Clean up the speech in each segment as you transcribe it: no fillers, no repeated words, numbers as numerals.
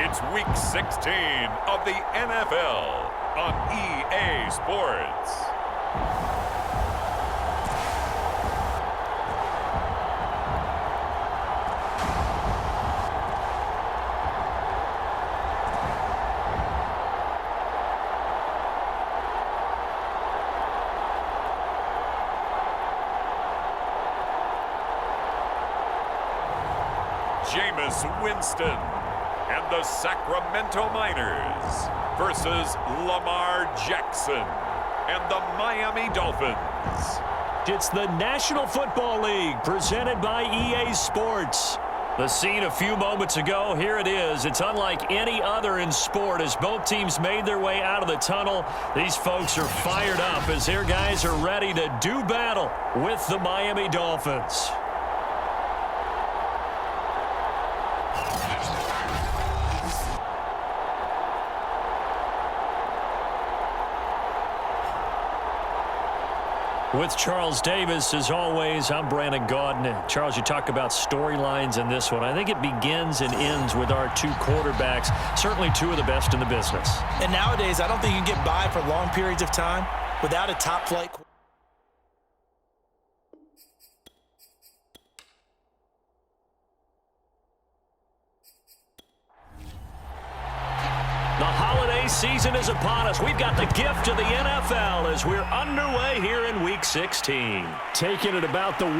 It's Week 16 of the NFL on EA Sports. Jameis Winston and the Sacramento Miners versus Lamar Jackson and the Miami Dolphins. It's the National Football League presented by EA Sports. The scene a few moments ago, here it is. It's unlike any other in sport as both teams made their way out of the tunnel. These folks are fired up as their guys are ready to do battle with the Miami Dolphins. With Charles Davis, as always, I'm Brandon Gaudin. Charles, you talk about storylines in this one. I think it begins and ends with our two quarterbacks, certainly two of the best in the business. And nowadays, I don't think you can get by for long periods of time without a top-flight quarterback. The holiday season is upon us. We've got the gift of the NFL as we're underway here in Week 16. Taking it about the 1.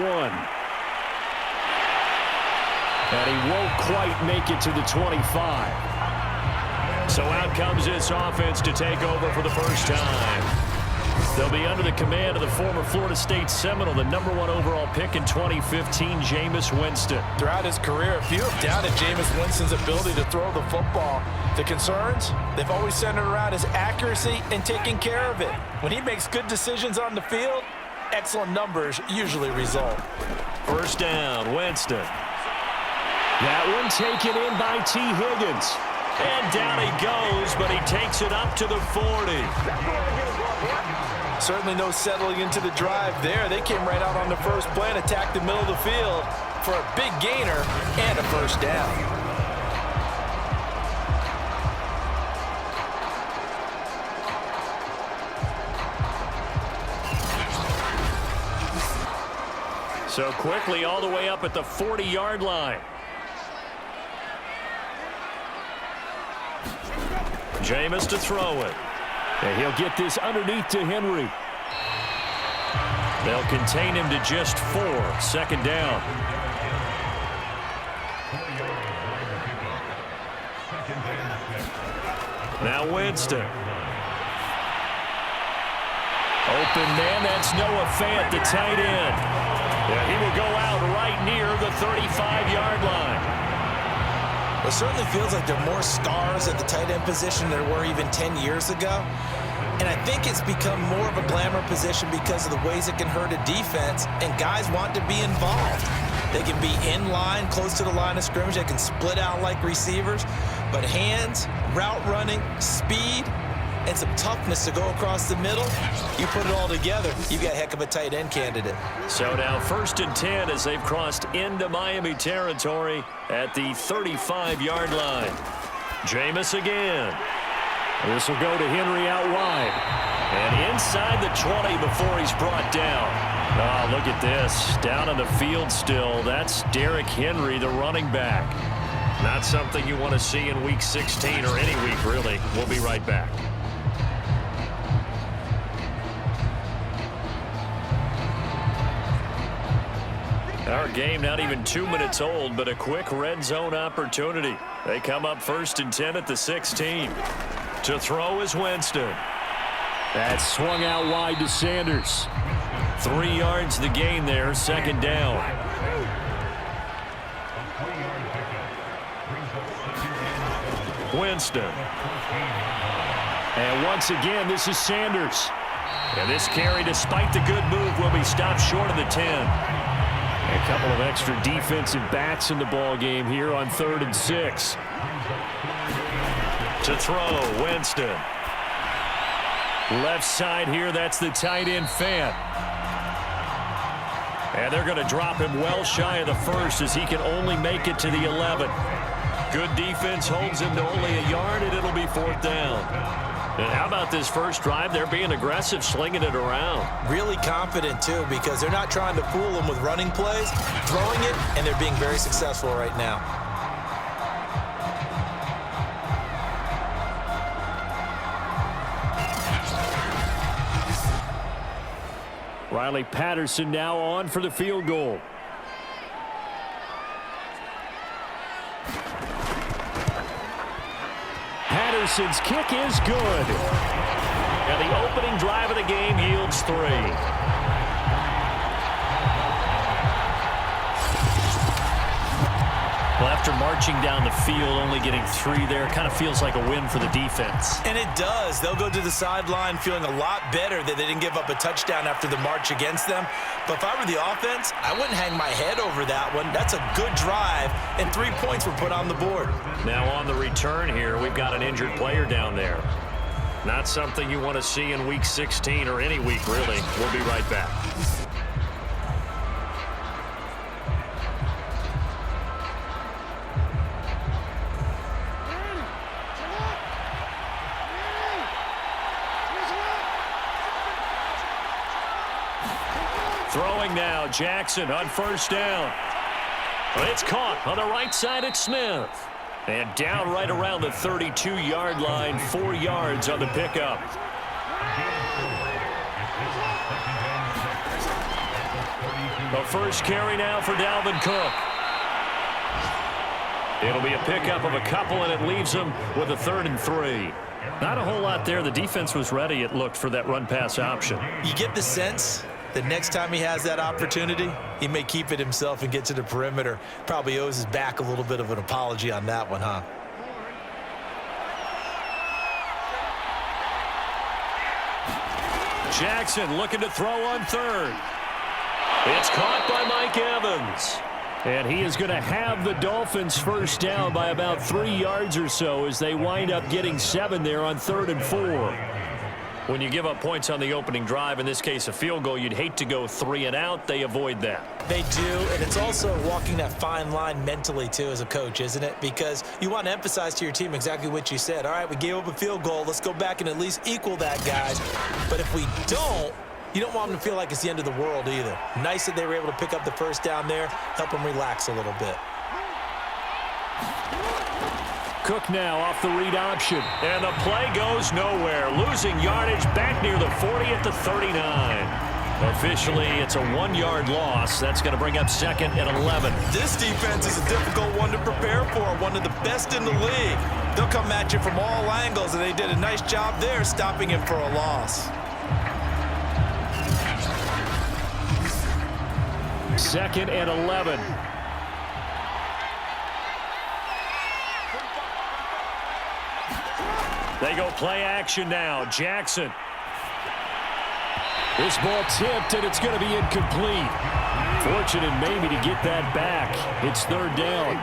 And he won't quite make it to the 25. So out comes this offense to take over for the first time. They'll be under the command of the former Florida State Seminole, the #1 overall pick in 2015, Jameis Winston. Throughout his career, few have doubted Jameis Winston's ability to throw the football. The concerns, they've always centered around his accuracy and taking care of it. When he makes good decisions on the field, excellent numbers usually result. First down, Winston. That one taken in by T. Higgins. And down he goes, but he takes it up to the 40. Certainly no settling into the drive there. They came right out on the first play and attacked the middle of the field for a big gainer and a first down. So quickly all the way up at the 40-yard line. Jameis to throw it. And he'll get this underneath to Henry. They'll contain him to just 4. Second down. Now Winston. Open man, that's Noah Fant, the tight end. Yeah, he will go out right near the 35-yard line. It certainly feels like there are more stars at the tight end position than there were even 10 years ago. And I think it's become more of a glamour position because of the ways it can hurt a defense, and guys want to be involved. They can be in line, close to the line of scrimmage. They can split out like receivers. But hands, route running, speed, and some toughness to go across the middle, you put it all together, you got a heck of a tight end candidate. So now 1st and 10 as they've crossed into Miami territory at the 35-yard line. Jameis again. This will go to Henry out wide. And inside the 20 before he's brought down. Oh, look at this. Down on the field still. That's Derrick Henry, the running back. Not something you want to see in Week 16 or any week, really. We'll be right back. Our game not even 2 minutes old, but a quick red zone opportunity. They come up 1st and 10 at the 16. To throw is Winston. That's swung out wide to Sanders. 3 yards the gain there, second down. Winston. And once again, this is Sanders. And this carry, despite the good move, will be stopped short of the 10. A couple of extra defensive backs in the ball game here on 3rd and 6. To throw, Winston. Left side here, that's the tight end Fant. And they're going to drop him well shy of the 1st as he can only make it to the 11. Good defense holds him to only a yard, and it'll be 4th down. And how about this first drive? They're being aggressive, slinging it around. Really confident, too, because they're not trying to fool them with running plays, throwing it, and they're being very successful right now. Riley Patterson now on for the field goal. Patterson's kick is good. And the opening drive of the game yields 3. Well, after marching down the field, only getting 3 there, kind of feels like a win for the defense. And it does. They'll go to the sideline feeling a lot better that they didn't give up a touchdown after the march against them. But if I were the offense, I wouldn't hang my head over that one. That's a good drive, and 3 points were put on the board. Now on the return here, we've got an injured player down there. Not something you want to see in Week 16 or any week, really. We'll be right back. Throwing now, Jackson on 1st down. It's caught on the right side at Smith. And down right around the 32-yard line, 4 yards on the pickup. The first carry now for Dalvin Cook. It'll be a pickup of a couple, and it leaves them with a 3rd and 3. Not a whole lot there. The defense was ready, it looked, for that run-pass option. You get the sense the next time he has that opportunity, he may keep it himself and get to the perimeter. Probably owes his back a little bit of an apology on that one, huh? Jackson looking to throw on 3rd. It's caught by Mike Evans. And he is going to have the Dolphins first down by about 3 yards or so as they wind up getting 7 there on 3rd and 4. When you give up points on the opening drive, in this case a field goal, you'd hate to go 3 and out. They avoid that. They do, and it's also walking that fine line mentally, too, as a coach, isn't it? Because you want to emphasize to your team exactly what you said. All right, we gave up a field goal. Let's go back and at least equal that, guys. But if we don't, you don't want them to feel like it's the end of the world either. Nice that they were able to pick up the first down there, help them relax a little bit. Cook now off the read option. And the play goes nowhere. Losing yardage back near the 40 at the 39. Officially, it's a 1-yard loss. That's going to bring up 2nd and 11. This defense is a difficult one to prepare for, one of the best in the league. They'll come at you from all angles, and they did a nice job there stopping him for a loss. 2nd and 11. They go play action now. Jackson. This ball tipped, and it's going to be incomplete. Fortunate maybe to get that back. It's 3rd down.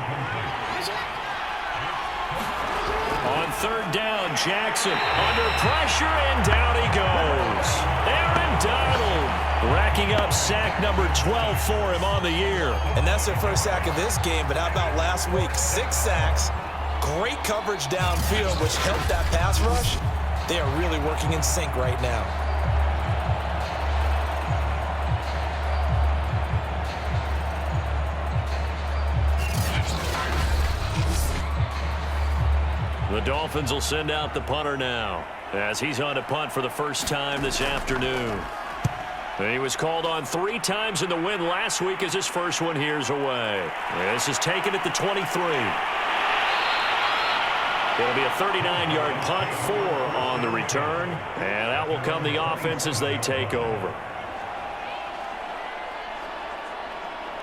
On 3rd down, Jackson under pressure, and down he goes. Aaron Donald racking up sack number 12 for him on the year. And that's their first sack of this game, but how about last week? 6 sacks. Great coverage downfield, which helped that pass rush. They are really working in sync right now. The Dolphins will send out the punter now as he's on to punt for the first time this afternoon. He was called on 3 times in the win last week as his first one here's away. This is taken at the 23. It'll be a 39-yard punt, 4 on the return, and out will come the offense as they take over.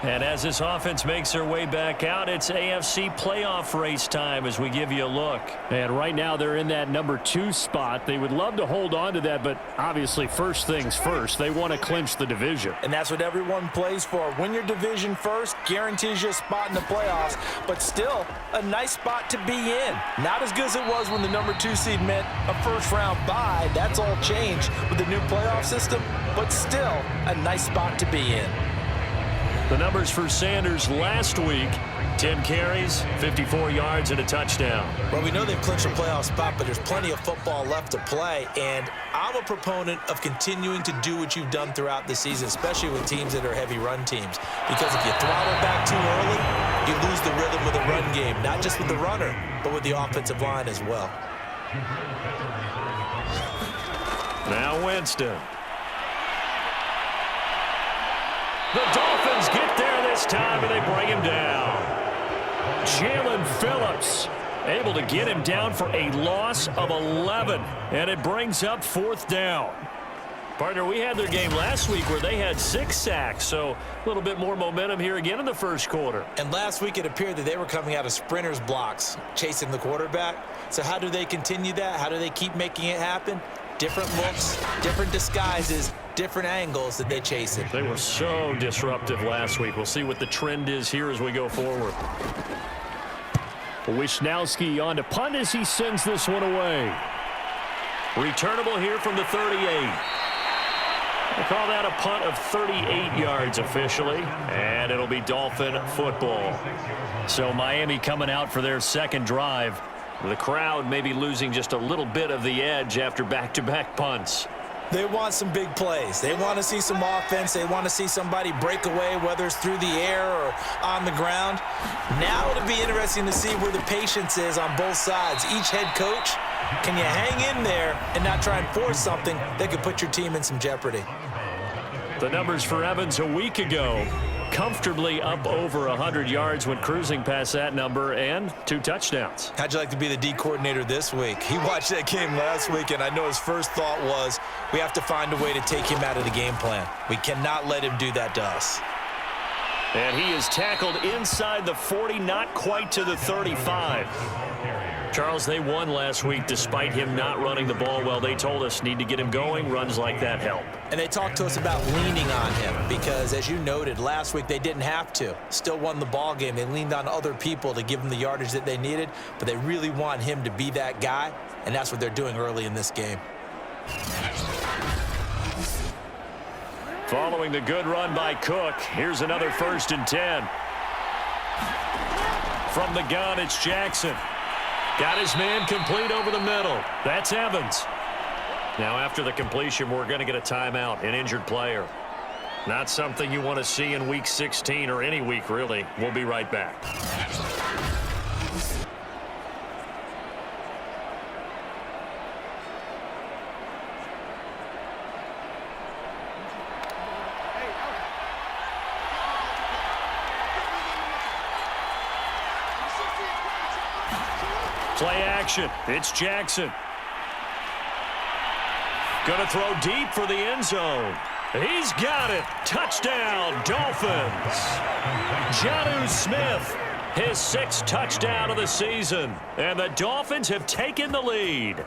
And as this offense makes their way back out, it's AFC playoff race time as we give you a look. And right now they're in that number 2 spot. They would love to hold on to that, but obviously first things first. They want to clinch the division. And that's what everyone plays for. Win your division first, guarantees you a spot in the playoffs, but still a nice spot to be in. Not as good as it was when the number 2 seed meant a first-round bye. That's all changed with the new playoff system, but still a nice spot to be in. The numbers for Sanders last week, 10 carries, 54 yards, and a touchdown. Well, we know they've clinched a playoff spot, but there's plenty of football left to play, and I'm a proponent of continuing to do what you've done throughout the season, especially with teams that are heavy run teams, because if you throttle back too early, you lose the rhythm of the run game, not just with the runner, but with the offensive line as well. Now Winston. The Dolphins get there this time, and they bring him down. Jalen Phillips able to get him down for a loss of 11, and it brings up 4th down. Partner, we had their game last week where they had 6 sacks, so a little bit more momentum here again in the first quarter. And last week it appeared that they were coming out of sprinters blocks, chasing the quarterback. So how do they continue that? How do they keep making it happen? Different looks, different disguises, different angles that they chase it. They were so disruptive last week. We'll see what the trend is here as we go forward. Wisnowski on to punt as he sends this one away. Returnable here from the 38. They call that a punt of 38 yards officially, and it'll be Dolphin football. So Miami coming out for their second drive. The crowd may be losing just a little bit of the edge after back-to-back punts. They want some big plays. They want to see some offense. They want to see somebody break away, whether it's through the air or on the ground. Now it'll be interesting to see where the patience is on both sides. Each head coach, can you hang in there and not try and force something that could put your team in some jeopardy? The numbers for Evans a week ago, comfortably up over 100 yards when cruising past that number, and 2 touchdowns. How'd you like to be the D coordinator this week? He watched that game last week, and I know his first thought was, we have to find a way to take him out of the game plan. We cannot let him do that to us. And he is tackled inside the 40, not quite to the 35. Charles, they won last week despite him not running the ball well. They told us need to get him going. Runs like that help. And they talked to us about leaning on him because, as you noted, last week they didn't have to. Still won the ball game. They leaned on other people to give them the yardage that they needed, but they really want him to be that guy, and that's what they're doing early in this game. Following the good run by Cook, here's another 1st and 10. From the gun, it's Jackson. Got his man complete over the middle. That's Evans. Now after the completion, we're going to get a timeout, an injured player. Not something you want to see in Week 16 or any week, really. We'll be right back. Play action. It's Jackson. Gonna throw deep for the end zone. He's got it. Touchdown, Dolphins. Jonnu Smith, his 6th touchdown of the season. And the Dolphins have taken the lead.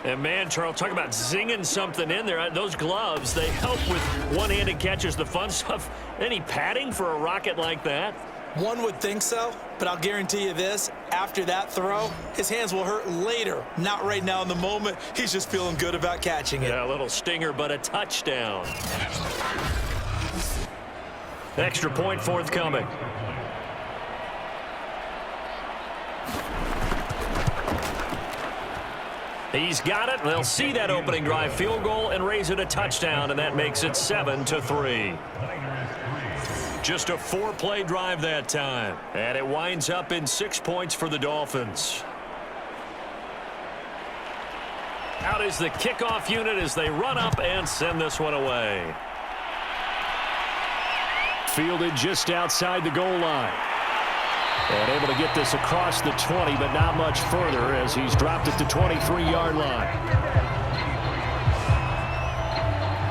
And man, Charles, talk about zinging something in there. Those gloves, they help with one-handed catches, the fun stuff. Any padding for a rocket like that? One would think so, but I'll guarantee you this, after that throw, his hands will hurt later, not right now in the moment. He's just feeling good about catching it. Yeah, a little stinger, but a touchdown. Extra point forthcoming. He's got it, and they'll see that opening drive field goal and raise it a touchdown, and that makes it 7-3. Just a 4-play drive that time. And it winds up in 6 points for the Dolphins. Out is the kickoff unit as they run up and send this one away. Fielded just outside the goal line. And able to get this across the 20, but not much further as he's dropped it to 23-yard line.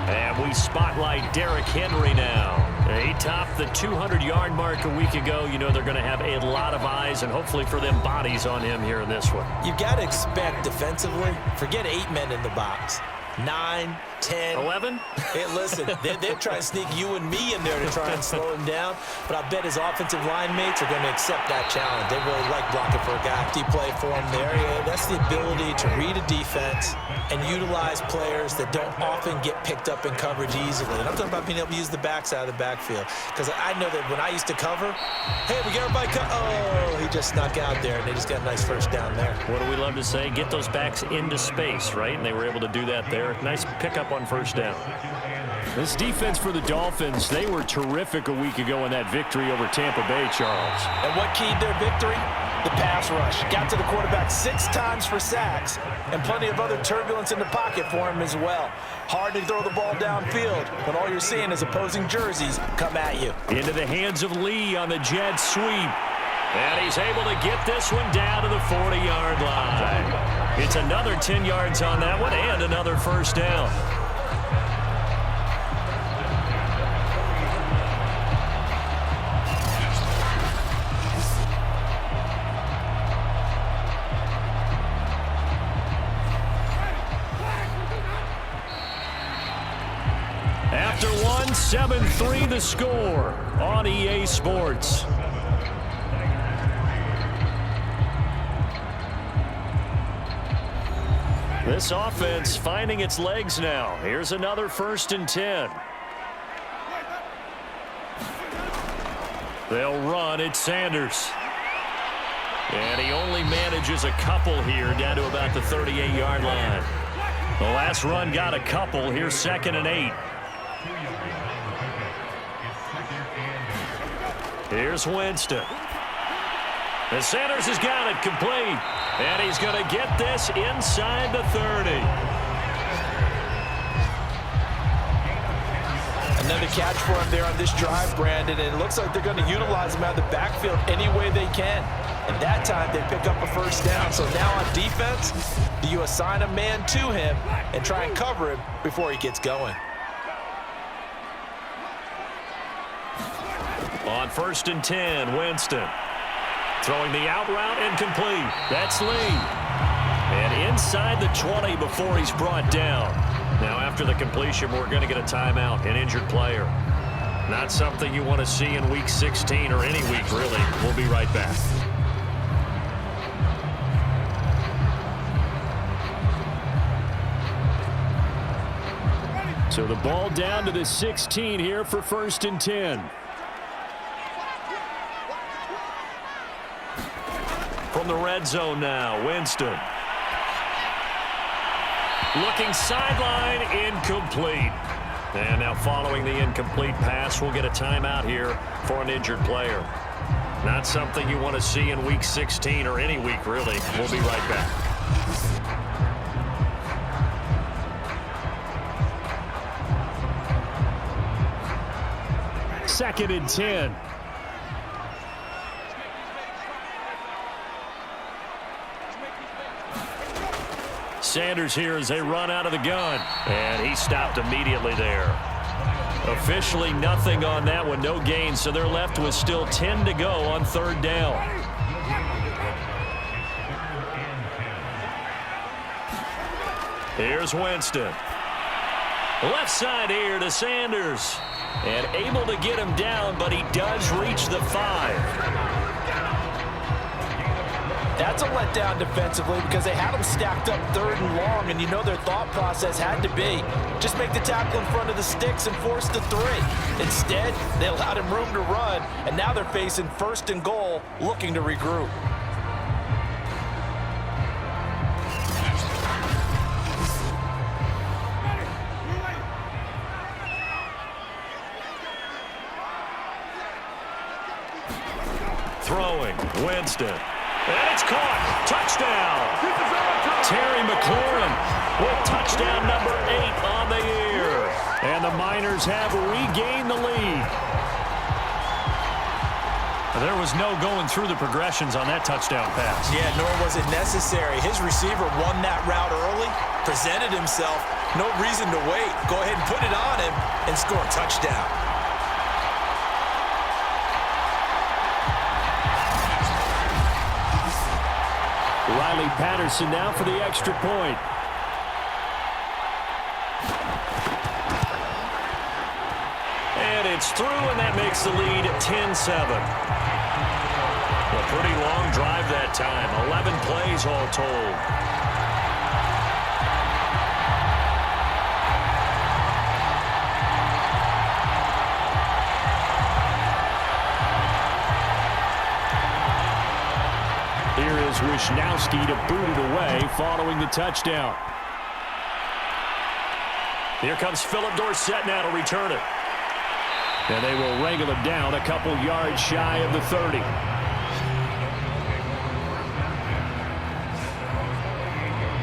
And we spotlight Derrick Henry now. He topped the 200-yard mark a week ago. You know they're going to have a lot of eyes and hopefully for them bodies on him here in this one. You've got to expect defensively, forget 8 men in the box. 9, 10. 11? Hey, listen, they're trying to sneak you and me in there to try and slow him down, but I bet his offensive line mates are going to accept that challenge. They really like blocking for a guy. He play for him there. Yeah, that's the ability to read a defense and utilize players that don't often get picked up in coverage easily. And I'm talking about being able to use the backside of the backfield, because I know that when I used to cover, hey, we got everybody oh, he just snuck out there, and they just got a nice first down there. What do we love to say? Get those backs into space, right? And they were able to do that there. Nice pickup on first down. This defense for the Dolphins, they were terrific a week ago in that victory over Tampa Bay, Charles. And what keyed their victory? The pass rush. Got to the quarterback 6 times for sacks, and plenty of other turbulence in the pocket for him as well. Hard to throw the ball downfield when all you're seeing is opposing jerseys come at you. Into the hands of Lee on the jet sweep. And he's able to get this one down to the 40-yard line. It's another 10 yards on that one and another first down. After one, 7-3 the score on EA Sports. This offense finding its legs now. Here's another 1st and 10. They'll run it, Sanders. And he only manages a couple here down to about the 38-yard line. The last run got a couple. Here's 2nd and 8. Here's Winston. And Sanders has got it complete. And he's going to get this inside the 30. Another catch for him there on this drive, Brandon, and it looks like they're going to utilize him out of the backfield any way they can. And that time they pick up a first down. So now on defense, do you assign a man to him and try and cover him before he gets going? On 1st and 10, Winston. Throwing the out route incomplete. That's Lee. And inside the 20 before he's brought down. Now after the completion, we're going to get a timeout, an injured player. Not something you want to see in Week 16 or any week, really. We'll be right back. So the ball down to the 16 here for 1st and 10. From the red zone now, Winston. Looking sideline, incomplete. And now following the incomplete pass, we'll get a timeout here for an injured player. Not something you want to see in Week 16 or any week, really. We'll be right back. Second and 10. Sanders here as they run out of the gun. And he stopped immediately there. Officially nothing on that one, no gain, so they're left with still 10 to go on 3rd down. Here's Winston. Left side here to Sanders. And able to get him down, but he does reach the 5. That's a letdown defensively because they had him stacked up 3rd and long, and you know their thought process had to be just make the tackle in front of the sticks and force the 3. Instead, they allowed him room to run, and now they're facing 1st and goal, looking to regroup. Throwing, Winston. And it's caught. Touchdown. Terry McLaurin with touchdown number 8 on the year. And the Miners have regained the lead. There was no going through the progressions on that touchdown pass. Yeah, nor was it necessary. His receiver won that route early, presented himself. No reason to wait. Go ahead and put it on him and score a touchdown. Riley Patterson now for the extra point. It's through, and that makes the lead 10-7. A pretty long drive that time. 11 plays all told. Here is New16 to boot it away following the touchdown. Here comes Philip Dorsett now to return it. And they will wrangle him down a couple yards shy of the 30.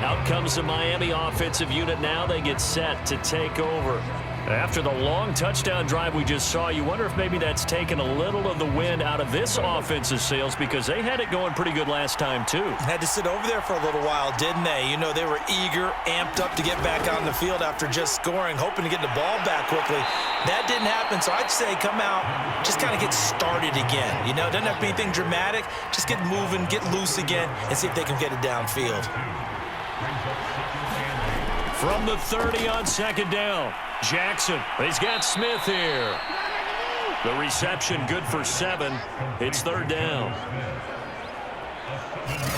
Out comes the Miami offensive unit now. They get set to take over. After the long touchdown drive we just saw, you wonder if maybe that's taken a little of the wind out of this offensive sails, because they had it going pretty good last time too. Had to sit over there for a little while, didn't they? You know, they were eager, amped up to get back on the field after just scoring, hoping to get the ball back quickly. That didn't happen, so I'd say come out, just kind of get started again. You know, doesn't have to be anything dramatic. Just get moving, get loose again, and see if they can get it downfield. From the 30 on second down, Jackson. He's got Smith here. The reception good for 7. It's third down.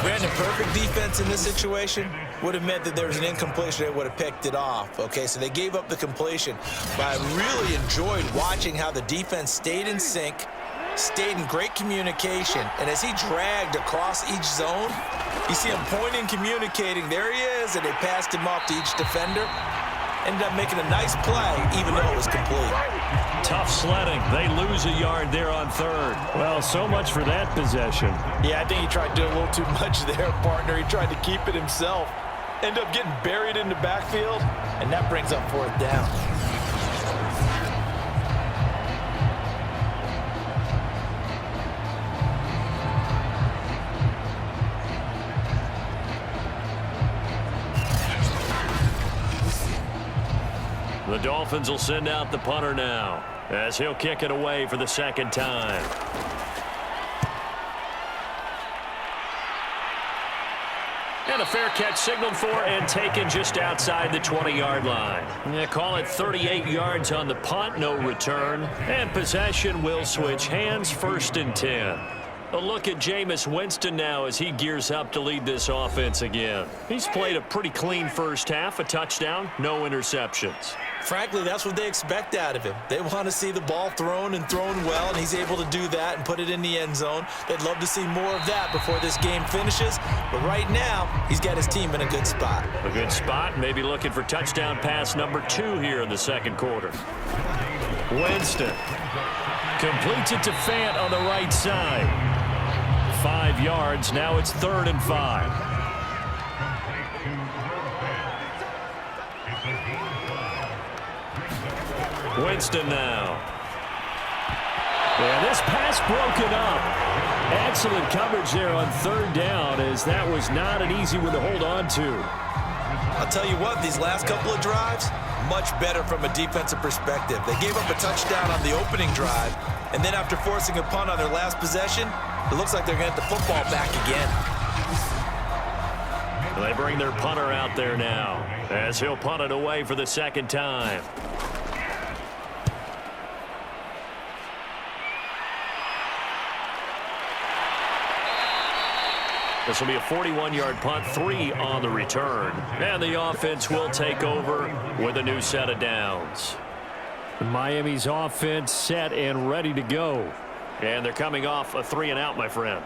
Brandon, perfect defense in this situation would have meant that there was an incompletion. They would have picked it off. Okay, so they gave up the completion. But I really enjoyed watching how the defense stayed in sync, stayed in great communication, and as he dragged across each zone, you see him pointing, communicating. There he is, and they passed him off to each defender. Ended up making a nice play, even though it was complete. Tough sledding. They lose a yard there on third. Well, so much for that possession. Yeah, I think he tried to do a little too much there, partner. He tried to keep it himself. Ended up getting buried in the backfield, and that brings up fourth down. The Dolphins will send out the punter now, as he'll kick it away for the second time. And a fair catch signaled for and taken just outside the 20-yard line. They call it 38 yards on the punt, no return. And possession will switch hands, 1st and 10. A look at Jameis Winston now as he gears up to lead this offense again. He's played a pretty clean first half, a touchdown, no interceptions. Frankly, that's what they expect out of him. They want to see the ball thrown and thrown well, and he's able to do that and put it in the end zone. They'd love to see more of that before this game finishes, but right now, he's got his team in a good spot. A good spot, maybe looking for touchdown pass number 2 here in the second quarter. Winston completes it to Fant on the right side. 5 yards, now it's 3rd and 5. Winston now. And this pass broken up. Excellent coverage there on 3rd down, as that was not an easy one to hold on to. I'll tell you what, these last couple of drives, much better from a defensive perspective. They gave up a touchdown on the opening drive, and then after forcing a punt on their last possession, it looks like they're going to get the football back again. They bring their punter out there now, as he'll punt it away for the second time. This will be a 41-yard punt, 3 on the return. And the offense will take over with a new set of downs. Miami's offense set and ready to go. And they're coming off a 3-and-out, my friend.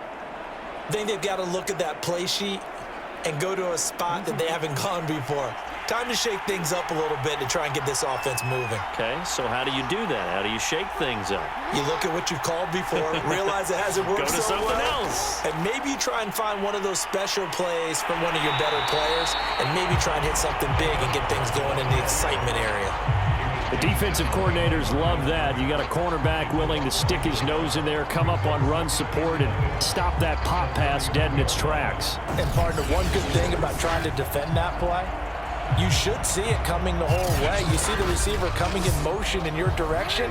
I think they've got to look at that play sheet and go to a spot that they haven't gone before. Time to shake things up a little bit to try and get this offense moving. Okay, so how do you do that? How do you shake things up? You look at what you've called before, realize it hasn't worked Go to so something well, else. and maybe try and find one of those special plays from one of your better players, and maybe try and hit something big and get things going in the excitement area. The defensive coordinators love that. You got a cornerback willing to stick his nose in there, come up on run support, and stop that pop pass dead in its tracks. And partner, one good thing about trying to defend that play, you should see it coming the whole way. You see the receiver coming in motion in your direction.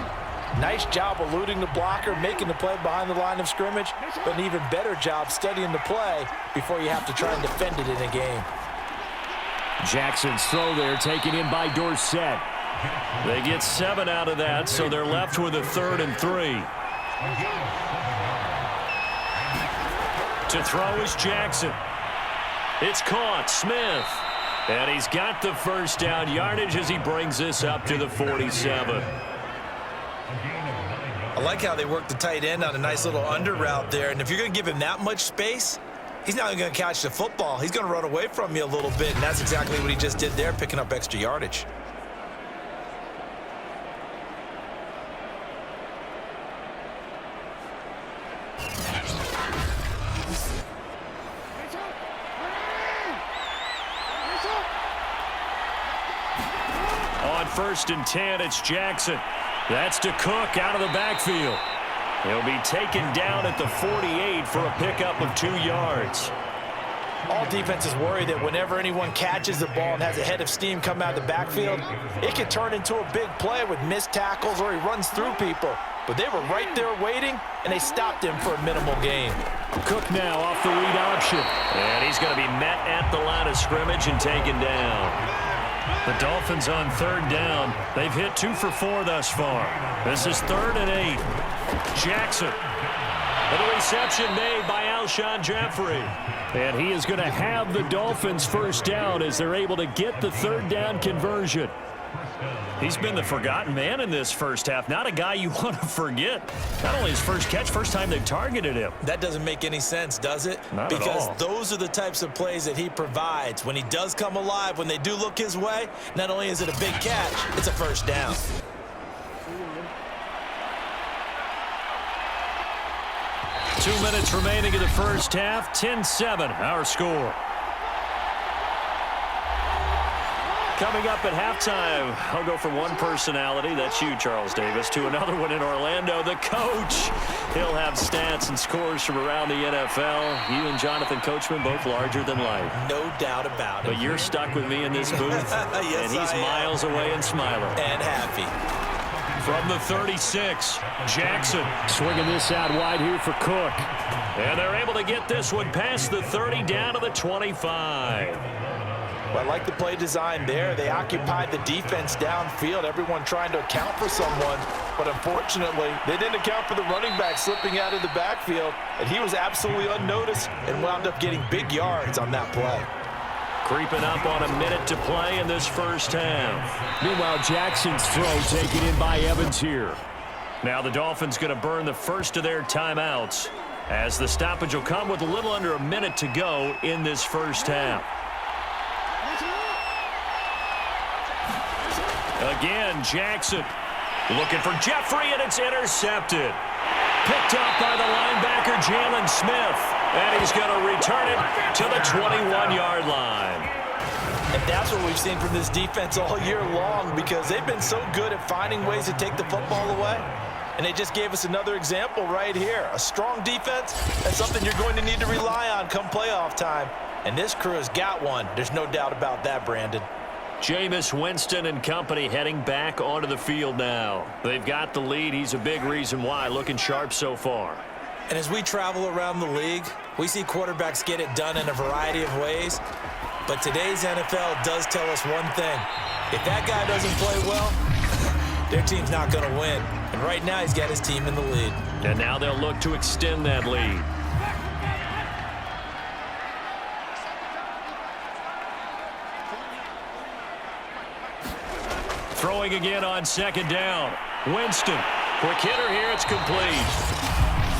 Nice job eluding the blocker, making the play behind the line of scrimmage, but an even better job studying the play before you have to try and defend it in a game. Jackson's throw there taken in by Dorsett. They get 7 out of that, so they're left with a 3rd and 3. To throw is Jackson. It's caught. Smith. And he's got the first down yardage as he brings this up to the 47. I like how they work the tight end on a nice little under route there. And if you're going to give him that much space, he's not going to catch the football. He's going to run away from you a little bit, and that's exactly what he just did there, picking up extra yardage. On 1st and 10, it's Jackson. That's to Cook out of the backfield. He'll be taken down at the 48 for a pickup of 2 yards. All defenses worry that whenever anyone catches the ball and has a head of steam come out of the backfield, it can turn into a big play with missed tackles or he runs through people. But they were right there waiting, and they stopped him for a minimal gain. Cook now off the read option. And he's going to be met at the line of scrimmage and taken down. The Dolphins on 3rd down. They've hit 2 for 4 thus far. This is 3rd and 8. Jackson. And the reception made by Alshon Jeffrey. And he is going to have the Dolphins first down as they're able to get the 3rd down conversion. He's been the forgotten man in this first half. Not a guy you want to forget. Not only his first catch, first time they've targeted him. That doesn't make any sense, does it? Not at all. Because those are the types of plays that he provides. When he does come alive, when they do look his way, not only is it a big catch, it's a first down. Two minutes remaining in the first half. 10-7, our score. Coming up at halftime, I'll go from one personality, that's you, Charles Davis, to another one in Orlando, the coach. He'll have stats and scores from around the NFL. You and Jonathan Coachman, both larger than life. No doubt about it. But you're stuck with me in this booth, yes, and he's miles away and smiling. And happy. From the 36, Jackson swinging this out wide here for Cook. And they're able to get this one past the 30 down to the 25. Well, I like the play design there. They occupied the defense downfield, everyone trying to account for someone. But unfortunately, they didn't account for the running back slipping out of the backfield. And he was absolutely unnoticed and wound up getting big yards on that play. Creeping up on a minute to play in this first half. Meanwhile, Jackson's throw taken in by Evans here. Now the Dolphins going to burn the first of their timeouts as the stoppage will come with a little under a minute to go in this first half. Again, Jackson looking for Jeffrey, and it's intercepted. Picked up by the linebacker, Jalen Smith. And he's going to return it to the 21-yard line. And that's what we've seen from this defense all year long, because they've been so good at finding ways to take the football away. And they just gave us another example right here. A strong defense, that's something you're going to need to rely on come playoff time. And this crew has got one. There's no doubt about that, Brandon. Jameis Winston and company heading back onto the field now. They've got the lead. He's a big reason why. Looking sharp so far. And as we travel around the league, we see quarterbacks get it done in a variety of ways. But today's NFL does tell us one thing. If that guy doesn't play well, their team's not going to win. And right now, he's got his team in the lead. And now they'll look to extend that lead. Throwing again on second down. Winston, quick hitter here, it's complete.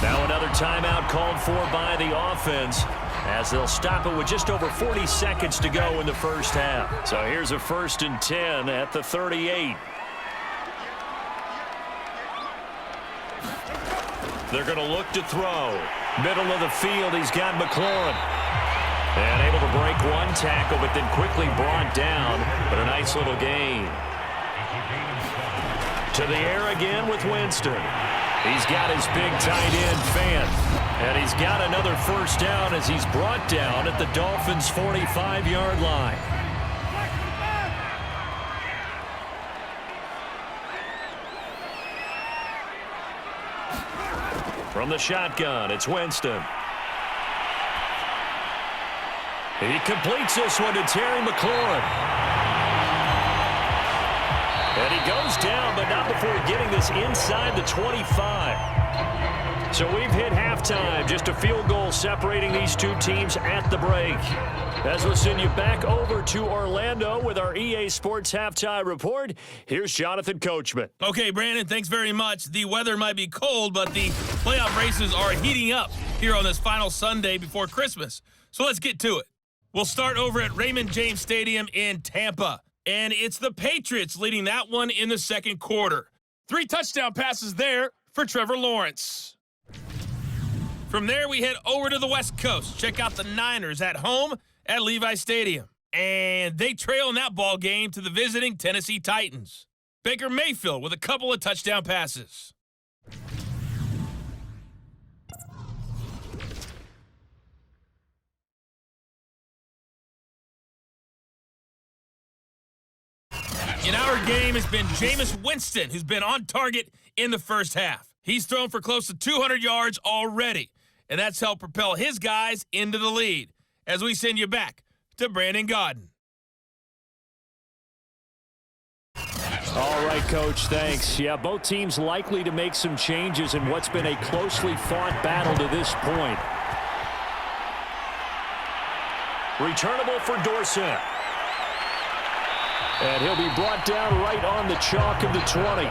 Now another timeout called for by the offense as they'll stop it with just over 40 seconds to go in the first half. So here's a 1st and 10 at the 38. They're going to look to throw. Middle of the field, he's got McLaurin. And able to break one tackle, but then quickly brought down. But a nice little gain. To the air again with Winston. He's got his big tight end, Fant. And he's got another first down as he's brought down at the Dolphins' 45-yard line. From the shotgun, it's Winston. He completes this one to Terry McLaurin. And he goes down, but not before getting this inside the 25. So we've hit halftime. Just a field goal separating these two teams at the break. As we'll send you back over to Orlando with our EA Sports Halftime Report, here's Jonathan Coachman. Okay, Brandon, thanks very much. The weather might be cold, but the playoff races are heating up here on this final Sunday before Christmas. So let's get to it. We'll start over at Raymond James Stadium in Tampa. And it's the Patriots leading that one in the second quarter. 3 touchdown passes there for Trevor Lawrence. From there, we head over to the West Coast. Check out the Niners at home at Levi Stadium. And they trail in that ball game to the visiting Tennessee Titans. Baker Mayfield with a couple of touchdown passes. In our game has been Jameis Winston, who's been on target in the first half. He's thrown for close to 200 yards already, and that's helped propel his guys into the lead. As we send you back to Brandon Gaudin. All right, Coach, thanks. Yeah, both teams likely to make some changes in what's been a closely fought battle to this point. Returnable for Dorsett. And he'll be brought down right on the chalk of the 20.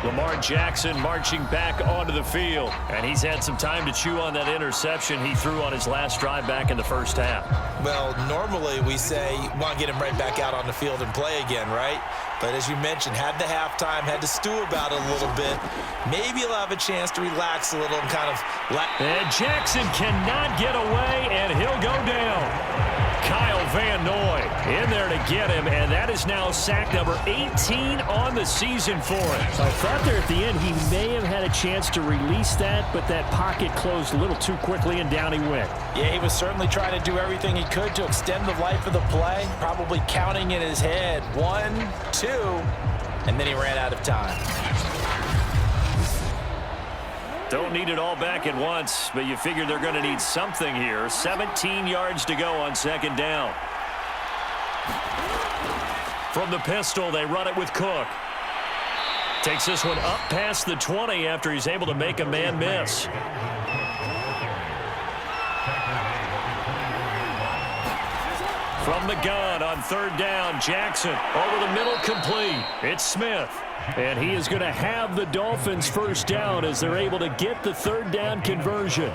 Lamar Jackson marching back onto the field. And he's had some time to chew on that interception he threw on his last drive back in the first half. Well, normally we say you want to get him right back out on the field and play again, right? But as you mentioned, had the halftime, had to stew about it a little bit. Maybe he'll have a chance to relax a little and kind of... And Jackson cannot get away, and he'll go down. Kyle Van Noy in there to get him, and that is now sack number 18 on the season for him. I thought there at the end he may have had a chance to release that, but that pocket closed a little too quickly, and down he went. Yeah, he was certainly trying to do everything he could to extend the life of the play, probably counting in his head 1, 2, and then he ran out of time. Don't need it all back at once, but you figure they're going to need something here. 17 yards to go on second down. From the pistol, they run it with Cook. Takes this one up past the 20 after he's able to make a man miss. From the gun on third down, Jackson over the middle, complete. It's Smith. And he is going to have the Dolphins first down as they're able to get the third down conversion.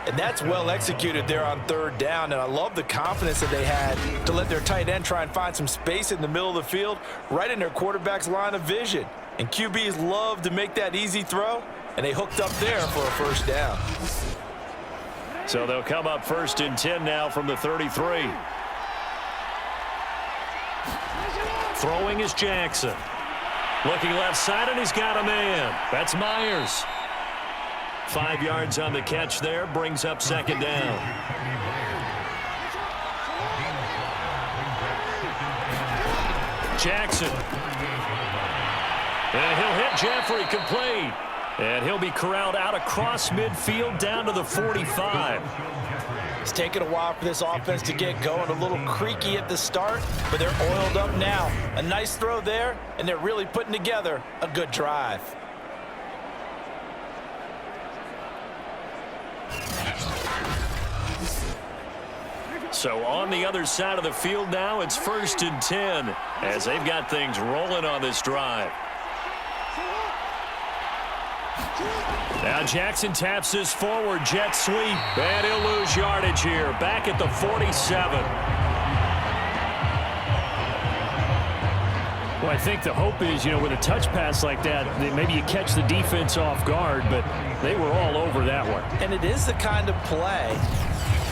And that's well executed there on third down, and I love the confidence that they had to let their tight end try and find some space in the middle of the field, right in their quarterback's line of vision. And QBs love to make that easy throw, and they hooked up there for a first down. So they'll come up first and 10 now from the 33. Throwing is Jackson. Looking left side, and he's got a man. That's Myers. 5 yards on the catch there, brings up second down. Jackson. And he'll hit Jeffrey, complete. And he'll be corralled out across midfield down to the 45. It's taken a while for this offense to get going, a little creaky at the start, but they're oiled up now. A nice throw there, and they're really putting together a good drive. So on the other side of the field now, it's first and 10 as they've got things rolling on this drive. Now Jackson taps this forward jet sweep, and he'll lose yardage here, back at the 47. Well, I think the hope is, with a touch pass like that, maybe you catch the defense off guard, but they were all over that one. And it is the kind of play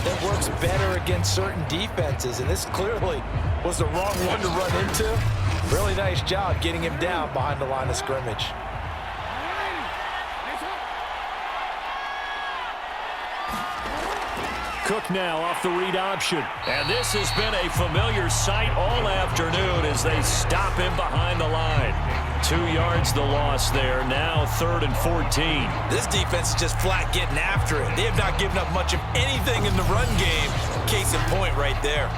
that works better against certain defenses, and this clearly was the wrong one to run into. Really nice job getting him down behind the line of scrimmage. Cook now off the read option. And this has been a familiar sight all afternoon as they stop him behind the line. 2 yards the loss there. Now 3rd and 14. This defense is just flat getting after it. They have not given up much of anything in the run game. Case in point right there.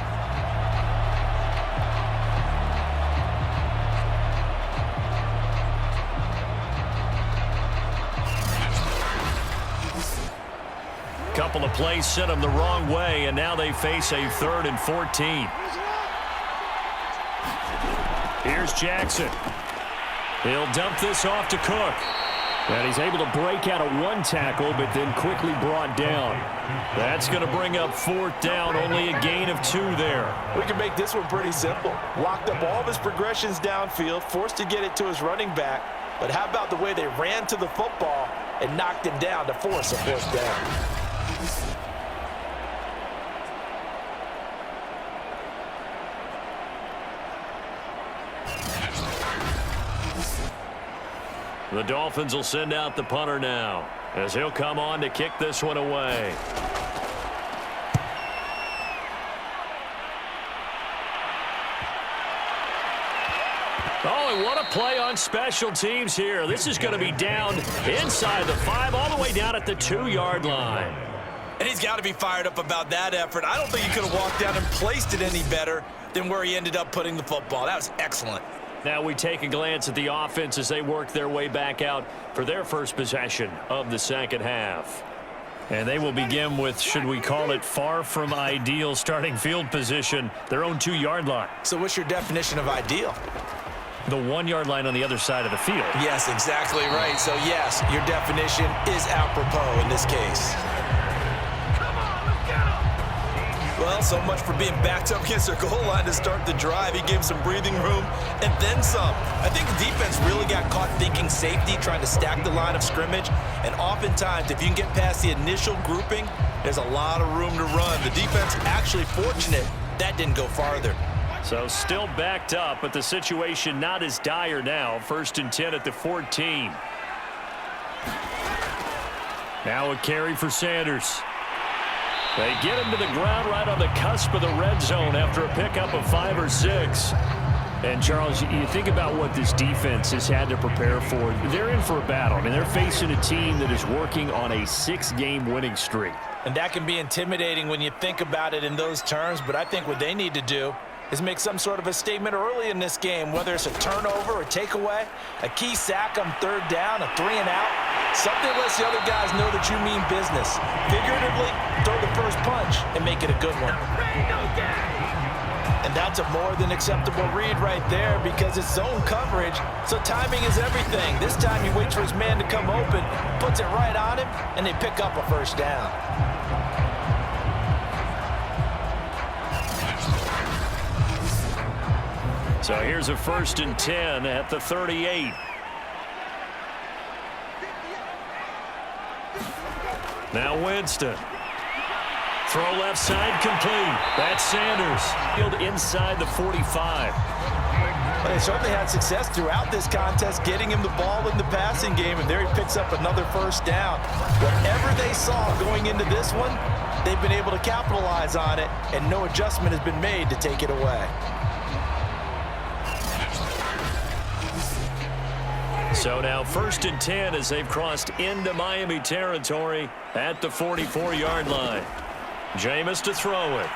Couple of plays sent them the wrong way, and now they face a 3rd and 14. Here's Jackson. He'll dump this off to Cook. And he's able to break out of 1 tackle, but then quickly brought down. That's going to bring up 4th down, only a gain of 2 there. We can make this one pretty simple. Locked up all of his progressions downfield, forced to get it to his running back. But how about the way they ran to the football and knocked him down to force a 4th down? The Dolphins will send out the punter now, as he'll come on to kick this one away. Oh, and what a play on special teams here. This is going to be down inside the 5, all the way down at the 2-yard line. And he's got to be fired up about that effort. I don't think he could have walked down and placed it any better than where he ended up putting the football. That was excellent. Now we take a glance at the offense as they work their way back out for their first possession of the second half. And they will begin with, should we call it, far from ideal starting field position, their own 2-yard line. So what's your definition of ideal? The 1-yard line on the other side of the field. Yes, exactly right. So yes, your definition is apropos in this case. Well, so much for being backed up against their goal line to start the drive. He gave some breathing room and then some. I think the defense really got caught thinking safety, trying to stack the line of scrimmage. And oftentimes, if you can get past the initial grouping, there's a lot of room to run. The defense actually fortunate that didn't go farther. So still backed up, but the situation not as dire now. 1st and 10 at the 14. Now a carry for Sanders. They get him to the ground right on the cusp of the red zone after a pickup of 5 or 6. And, Charles, you think about what this defense has had to prepare for. They're in for a battle. I mean, they're facing a team that is working on a 6-game winning streak. And that can be intimidating when you think about it in those terms, but I think what they need to do is make some sort of a statement early in this game, whether it's a turnover or takeaway, a key sack on 3rd down, a 3-and-out. Something lets the other guys know that you mean business. Figuratively, throw the first punch and make it a good one. And that's a more than acceptable read right there because it's zone coverage, so timing is everything. This time he waits for his man to come open, puts it right on him, and they pick up a 1st down. So here's a 1st and 10 at the 38. Now Winston. Throw left side complete. That's Sanders. Field inside the 45. Well, they certainly had success throughout this contest getting him the ball in the passing game, and there he picks up another 1st down. Whatever they saw going into this one, they've been able to capitalize on it, and no adjustment has been made to take it away. So now 1st and 10 as they've crossed into Miami territory at the 44-yard line. Jameis to throw it.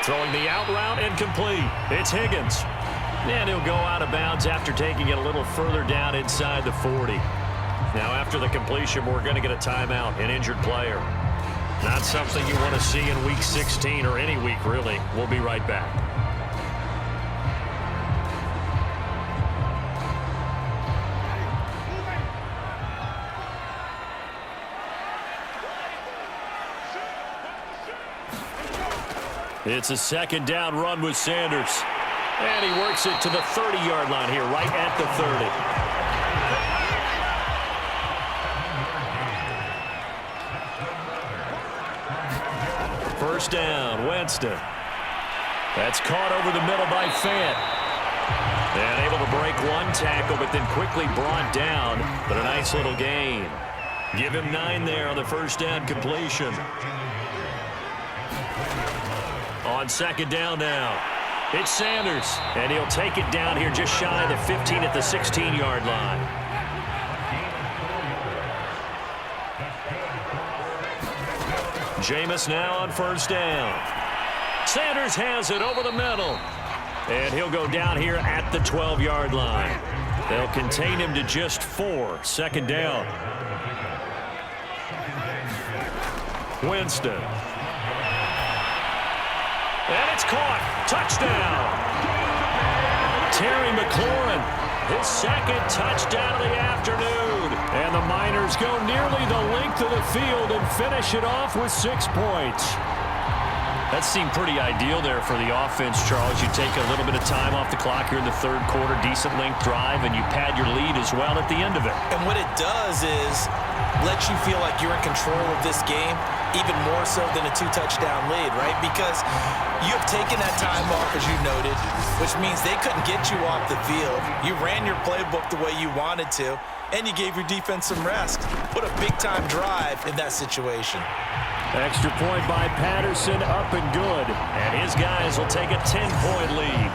Throwing the out route and complete. It's Higgins. And he'll go out of bounds after taking it a little further down inside the 40. Now after the completion, we're going to get a timeout, an injured player. Not something you want to see in Week 16 or any week, really. We'll be right back. It's a 2nd down run with Sanders. And he works it to the 30-yard line here, right at the 30. First down, Winston. That's caught over the middle by Fant. And able to break 1 tackle, but then quickly brought down. But a nice little gain. Give him 9 there on the 1st down completion. On 2nd down now. It's Sanders, and he'll take it down here just shy of the 15 at the 16-yard line. Jameis now on first down. Sanders has it over the middle. And he'll go down here at the 12-yard line. They'll contain him to just 4. Second down. Winston. And it's caught. Touchdown. Terry McLaurin, his second touchdown of the afternoon. And the Miners go nearly the length of the field and finish it off with 6 points. That seemed pretty ideal there for the offense, Charles. You take a little bit of time off the clock here in the third quarter, decent length drive, and you pad your lead as well at the end of it. And what it does is let you feel like you're in control of this game, even more so than a 2-touchdown lead, right? Because you have taken that time off, as you noted, which means they couldn't get you off the field. You ran your playbook the way you wanted to, and you gave your defense some rest. Put a big-time drive in that situation. Extra point by Patterson, up and good. And his guys will take a 10-point lead.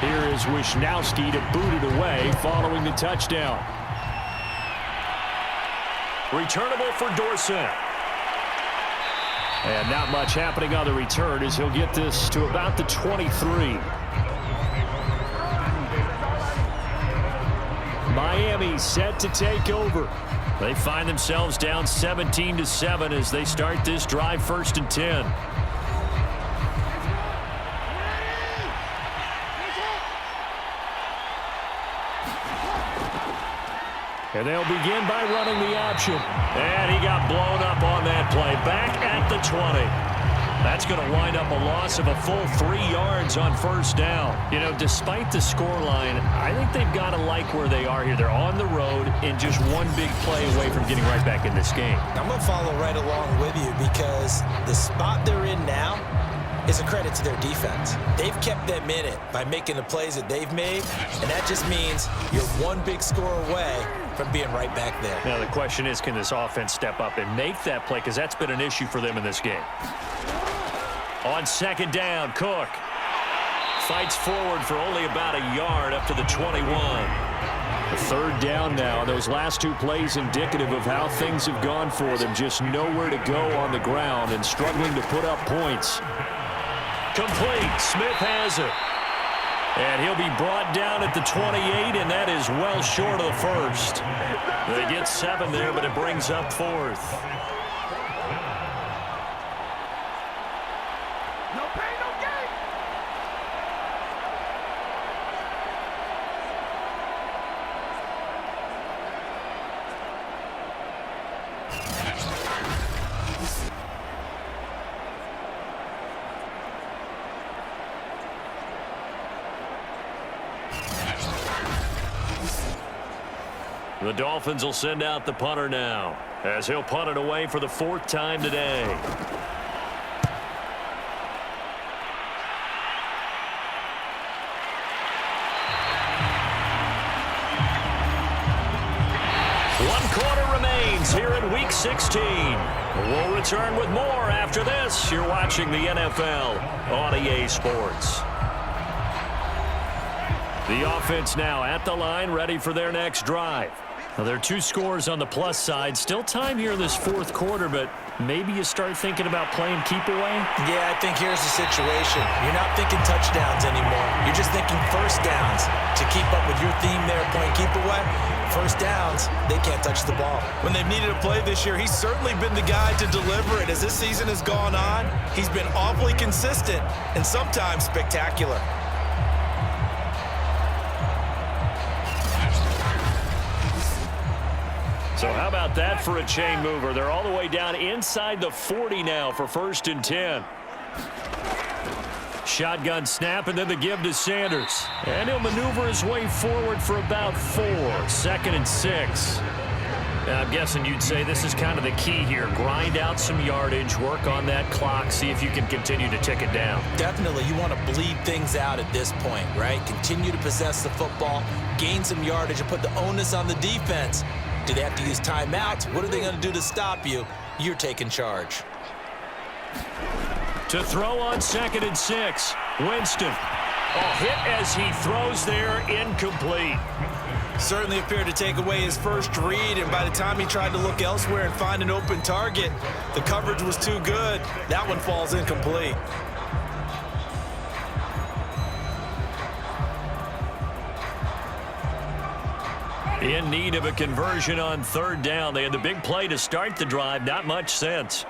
Here is Wisnowski to boot it away following the touchdown. Returnable for Dorsett. And not much happening on the return as he'll get this to about the 23. Miami set to take over. They find themselves down 17-7 as they start this drive, 1st and 10. And they'll begin by running the option. And he got blown up on that play. Back at the 20. That's going to wind up a loss of a full 3 yards on first down. You know, despite the scoreline, I think they've got to like where they are here. They're on the road and just one big play away from getting right back in this game. I'm going to follow right along with you because the spot they're in now is a credit to their defense. They've kept them in it by making the plays that they've made, and that just means you're one big score away from being right back there. Now the question is, can this offense step up and make that play? Because that's been an issue for them in this game. On second down, Cook fights forward for only about a yard up to the 21. The third down now. Those last 2 plays indicative of how things have gone for them. Just nowhere to go on the ground and struggling to put up points. Complete. Smith has it. And he'll be brought down at the 28, and that is well short of the first. They get 7 there, but it brings up 4th. The Dolphins will send out the punter now, as he'll punt it away for the 4th time today. One quarter remains here in Week 16. We'll return with more after this. You're watching the NFL on EA Sports. The offense now at the line, ready for their next drive. Now, there are 2 scores on the plus side. Still time here in this 4th quarter, but maybe you start thinking about playing keep away? Yeah, I think here's the situation. You're not thinking touchdowns anymore. You're just thinking first downs. To keep up with your theme there, playing keep away, first downs, they can't touch the ball. When they've needed a play this year, he's certainly been the guy to deliver it. As this season has gone on, he's been awfully consistent and sometimes spectacular. So how about that for a chain mover? They're all the way down inside the 40 now for 1st and 10. Shotgun snap and then the give to Sanders. And he'll maneuver his way forward for about 4. 2nd and 6. Now, I'm guessing you'd say this is kind of the key here. Grind out some yardage, work on that clock, see if you can continue to tick it down. Definitely. You want to bleed things out at this point, right? Continue to possess the football, gain some yardage, and put the onus on the defense. Do they have to use timeouts? What are they going to do to stop you? you're taking charge. To throw on 2nd and 6. Winston. Hit as he throws there, incomplete. Certainly appeared to take away his first read, and by the time he tried to look elsewhere and find an open target, the coverage was too good. That one falls incomplete. In need of a conversion on 3rd down. They had the big play to start the drive. Not much sense.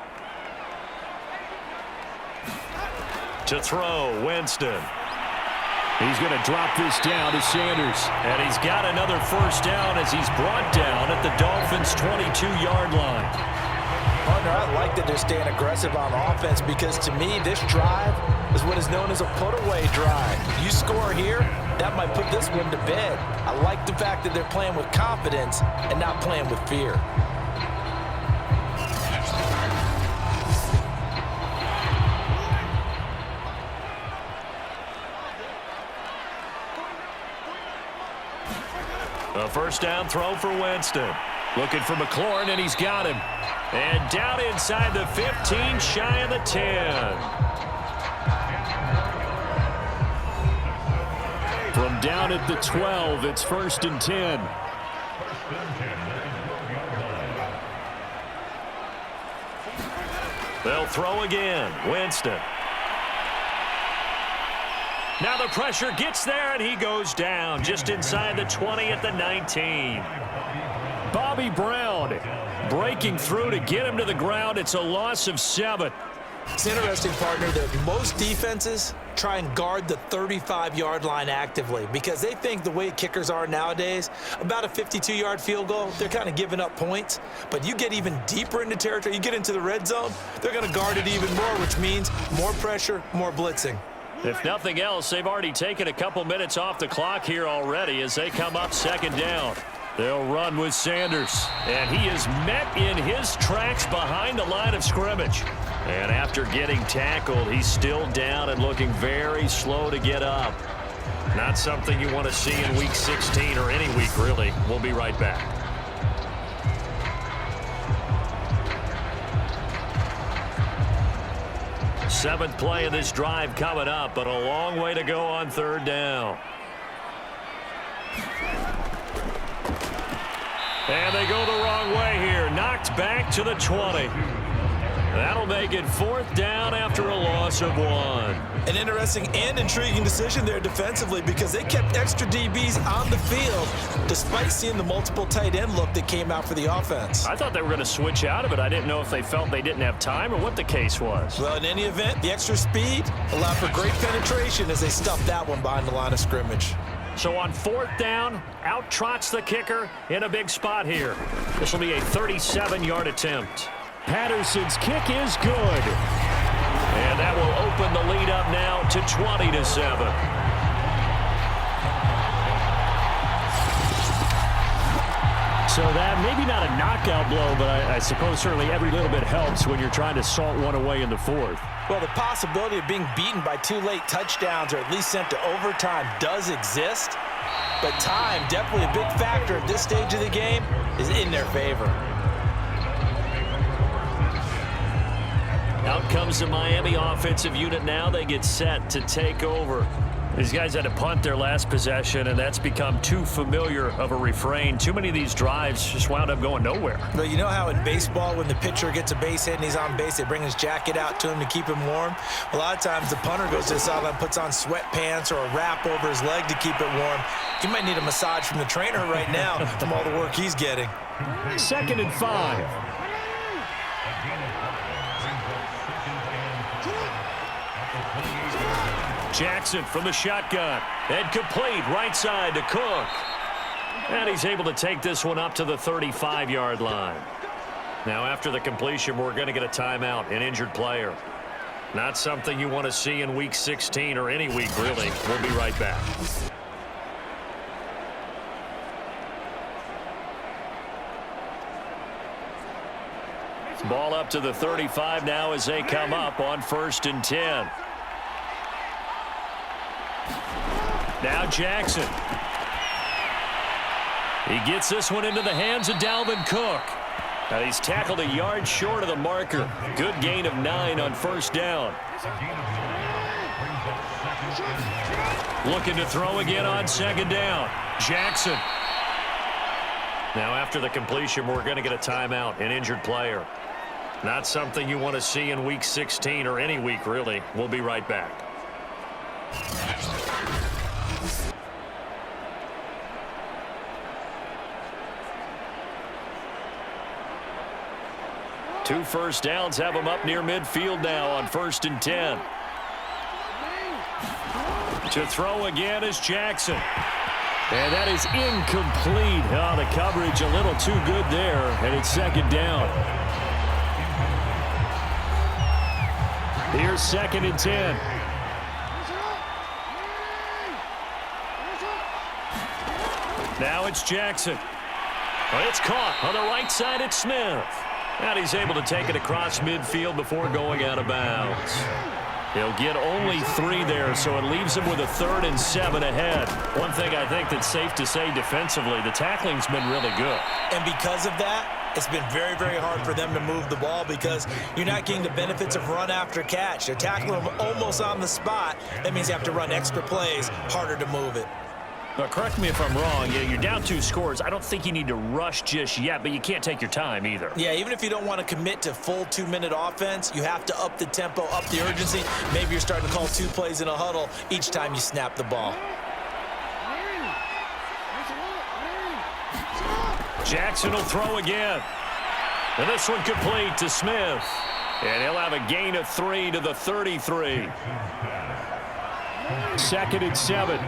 To throw, Winston. He's going to drop this down to Sanders. And he's got another first down as he's brought down at the Dolphins' 22-yard line. Partner, I like that they're staying aggressive on offense because, to me, this drive is what is known as a put-away drive. You score here, that might put this one to bed. I like the fact that they're playing with confidence and not playing with fear. A first down throw for Winston. Looking for McLaurin, and he's got him. And down inside the 15, shy of the 10. From down at the 12, it's 1st and 10. They'll throw again. Winston. Now the pressure gets there, and he goes down just inside the 20 at the 19. Bobby Brown breaking through to get him to the ground. It's a loss of 7. It's interesting, partner, that most defenses try and guard the 35-yard line actively because they think the way kickers are nowadays, about a 52-yard field goal, they're kind of giving up points. But you get even deeper into territory, you get into the red zone, they're going to guard it even more, which means more pressure, more blitzing. If nothing else, they've already taken a couple minutes off the clock here already as they come up 2nd down. They'll run with Sanders, and he is met in his tracks behind the line of scrimmage. And after getting tackled, he's still down and looking very slow to get up. Not something you want to see in Week 16 or any week, really. We'll be right back. Seventh play of this drive coming up, but a long way to go on 3rd down. And they go the wrong way here. Knocked back to the 20. That'll make it 4th down after a loss of 1. An interesting and intriguing decision there defensively because they kept extra DBs on the field despite seeing the multiple tight end look that came out for the offense. I thought they were going to switch out of it. I didn't know if they felt they didn't have time or what the case was. Well, in any event, the extra speed allowed for great penetration as they stuffed that one behind the line of scrimmage. So on 4th down, out trots the kicker in a big spot here. This will be a 37-yard attempt. Patterson's kick is good. And that will open the lead up now to 20-7. So that maybe not a knockout blow, but I suppose certainly every little bit helps when you're trying to salt one away in the 4th. Well, the possibility of being beaten by 2 late touchdowns or at least sent to overtime does exist, but time, definitely a big factor at this stage of the game, is in their favor. Out comes the Miami offensive unit now. They get set to take over. These guys had to punt their last possession, and that's become too familiar of a refrain. Too many of these drives just wound up going nowhere. But you know how in baseball, when the pitcher gets a base hit and he's on base, they bring his jacket out to him to keep him warm? A lot of times the punter goes to the sideline, puts on sweatpants or a wrap over his leg to keep it warm. He might need a massage from the trainer right now from all the work he's getting. 2nd and 5. Jackson from the shotgun. And complete right side to Cook. And he's able to take this one up to the 35-yard line. Now after the completion, we're going to get a timeout, an injured player. Not something you want to see in Week 16 or any week, really. We'll be right back. Ball up to the 35 now as they come up on 1st and 10. Now Jackson. He gets this one into the hands of Dalvin Cook. And he's tackled a yard short of the marker. Good gain of 9 on first down. Looking to throw again on second down. Jackson. Now after the completion, we're going to get a timeout, an injured player. Not something you want to see in Week 16 or any week, really. We'll be right back. Two first downs have them up near midfield now on 1st and 10. To throw again is Jackson. And that is incomplete. Oh, the coverage a little too good there, and it's second down. Here's 2nd and 10. Now it's Jackson. Well, it's caught on the right side. It's Smith. And he's able to take it across midfield before going out of bounds. He'll get only 3 there, so it leaves him with a 3rd and 7 ahead. One thing I think that's safe to say defensively, the tackling's been really good. And because of that, it's been very, very hard for them to move the ball because you're not getting the benefits of run after catch. They're tackling them almost on the spot. That means you have to run extra plays, harder to move it. But correct me if I'm wrong. You're down 2 scores. I don't think you need to rush just yet, but you can't take your time either. Yeah, even if you don't want to commit to full 2-minute offense, you have to up the tempo, up the urgency. Maybe you're starting to call 2 plays in a huddle each time you snap the ball. Jackson will throw again. And this one complete to Smith. And he'll have a gain of 3 to the 33. 2nd and 7.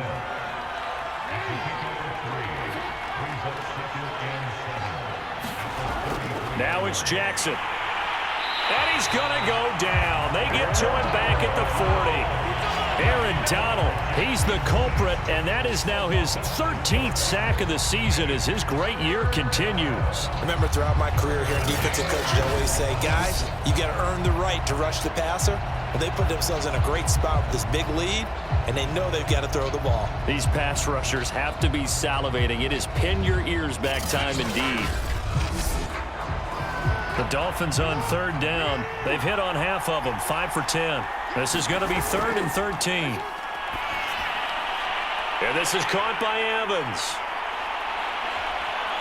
Now it's Jackson. And he's going to go down. They get to him back at the 40. Aaron Donald, he's the culprit, and that is now his 13th sack of the season as his great year continues. Remember, throughout my career here, defensive coaches always say, guys, you got to earn the right to rush the passer. Well, they put themselves in a great spot with this big lead, and they know they've got to throw the ball. These pass rushers have to be salivating. It is pin your ears back time indeed. The Dolphins on 3rd down. They've hit on half of them, 5 for 10. This is going to be 3rd and 13. And this is caught by Evans.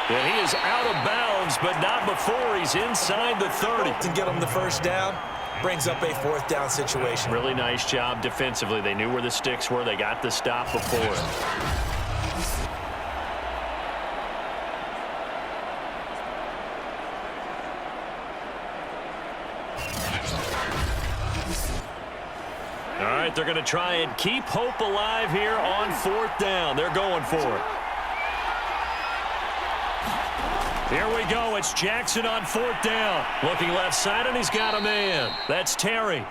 And he is out of bounds, but not before he's inside the 30. To get him the first down, brings up a 4th down situation. Really nice job defensively. They knew where the sticks were. They got the stop before it. All right, they're going to try and keep hope alive here on 4th down. They're going for it. Here we go. It's Jackson on 4th down. Looking left side, and he's got a man. That's Terry.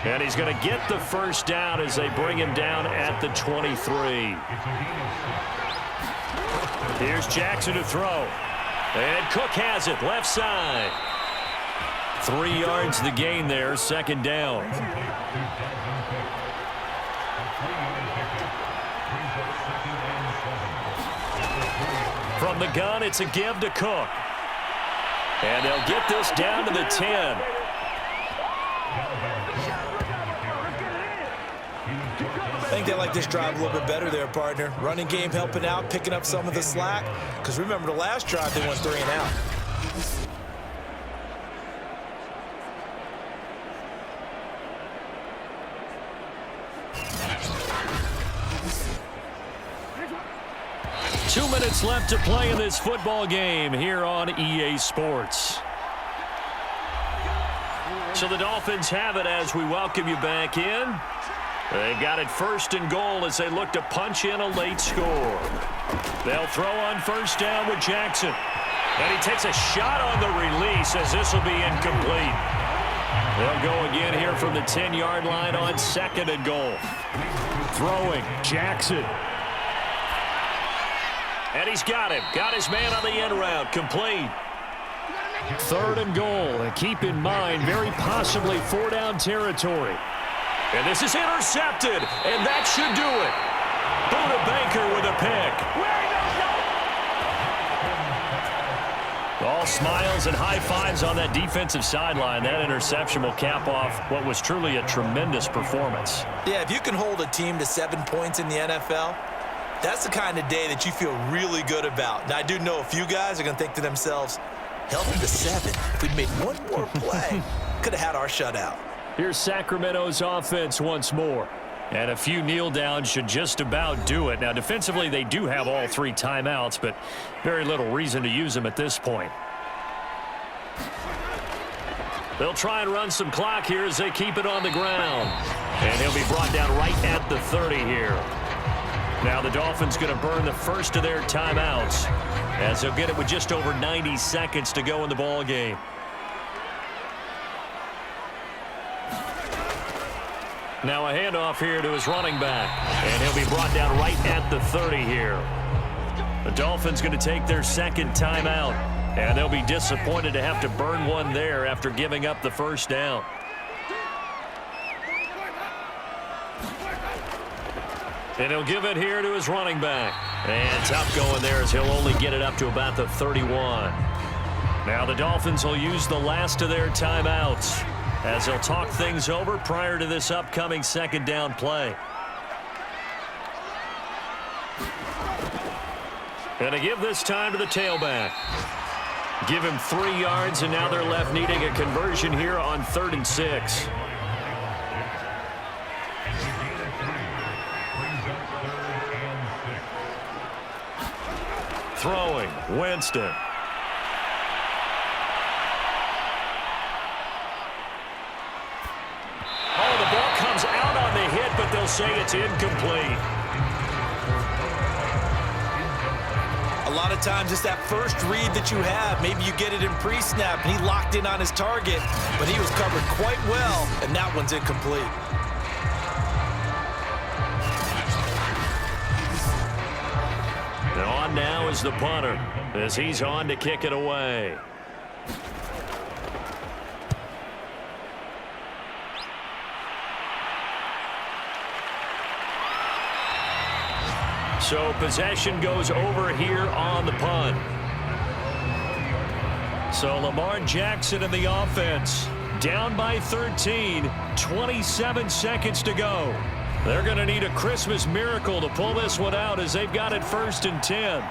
And he's going to get the first down as they bring him down at the 23. Here's Jackson to throw. And Cook has it, left side. 3 yards the gain there, 2nd down. From the gun, it's a give to Cook. And they'll get this down to the 10. I think they like this drive a little bit better there, partner. Running game helping out, picking up some of the slack. Because remember, the last drive, they went 3 and out. Two minutes left to play in this football game here on EA Sports. So the Dolphins have it as we welcome you back in. They've got it 1st and goal as they look to punch in a late score. They'll throw on 1st down with Jackson. And he takes a shot on the release as this will be incomplete. They'll go again here from the 10-yard line on 2nd and goal. Throwing, Jackson. And he's got him. Got his man on the end route. Complete. 3rd and goal. And keep in mind, very possibly 4-down territory. And this is intercepted. And that should do it. Buda Baker with a pick. All smiles and high fives on that defensive sideline. That interception will cap off what was truly a tremendous performance. Yeah, if you can hold a team to 7 points in the NFL, that's the kind of day that you feel really good about. Now, I do know a few guys are going to think to themselves, held them to 7. If we'd made one more play, could have had our shutout. Here's Sacramento's offense once more. And a few kneel downs should just about do it. Now, defensively, they do have all 3 timeouts, but very little reason to use them at this point. They'll try and run some clock here as they keep it on the ground. And he'll be brought down right at the 30 here. Now the Dolphins going to burn the first of their timeouts as they'll get it with just over 90 seconds to go in the ball game. Now a handoff here to his running back. And he'll be brought down right at the 30 here. The Dolphins going to take their second timeout. And they'll be disappointed to have to burn one there after giving up the first down. And he'll give it here to his running back. And tough going there as he'll only get it up to about the 31. Now the Dolphins will use the last of their timeouts as they'll talk things over prior to this upcoming second down play. And to give this time to the tailback. Give him 3 yards, and now they're left needing a conversion here on 3rd and 6. Throwing, Winston. Oh, the ball comes out on the hit, but they'll say it's incomplete. A lot of times it's that first read that you have. Maybe you get it in pre-snap, and he locked in on his target, but he was covered quite well, and that one's incomplete. And on now is the punter as he's on to kick it away. So possession goes over here on the punt. So Lamar Jackson in the offense. Down by 13, 27 seconds to go. They're going to need a Christmas miracle to pull this one out as they've got it 1st and 10.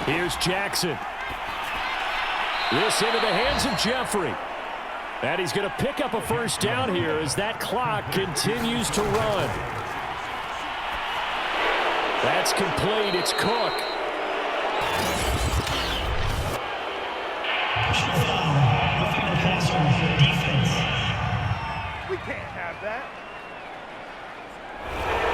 Here's Jackson. This into the hands of Jeffrey. And he's going to pick up a first down here as that clock continues to run. That's complete. It's Cook. We can't have that.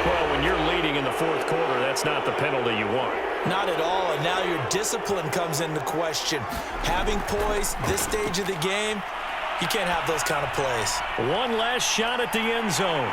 Well, when you're leading in the 4th quarter, that's not the penalty you want. Not at all, and now your discipline comes into question. Having poise this stage of the game, you can't have those kind of plays. One last shot at the end zone.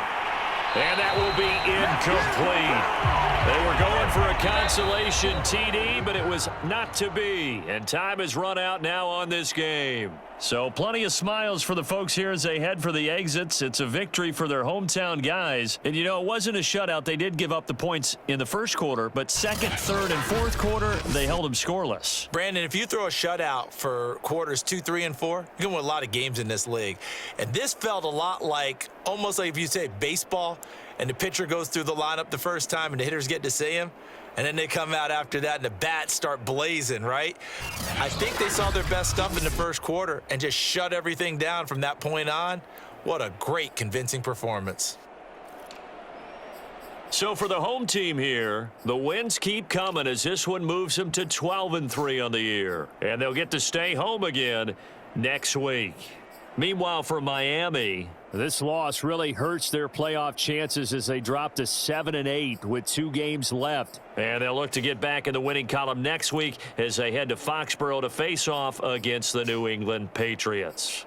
And that will be incomplete. They were going for a consolation TD, but it was not to be. And time has run out now on this game. So plenty of smiles for the folks here as they head for the exits. It's a victory for their hometown guys. And, you know, it wasn't a shutout. They did give up the points in the 1st quarter, but 2nd, 3rd, and 4th quarter, they held them scoreless. Brandon, if you throw a shutout for quarters 2, 3, and 4, you're going to win a lot of games in this league. And this felt a lot like, almost like if you say baseball, and the pitcher goes through the lineup the first time and the hitters get to see him, and then they come out after that and the bats start blazing, right? I think they saw their best stuff in the 1st quarter and just shut everything down from that point on. What a great, convincing performance. So for the home team here, the wins keep coming as this one moves them to 12-3 on the year. And they'll get to stay home again next week. Meanwhile, for Miami, this loss really hurts their playoff chances as they drop to 7-8 with 2 games left. And they'll look to get back in the winning column next week as they head to Foxborough to face off against the New England Patriots.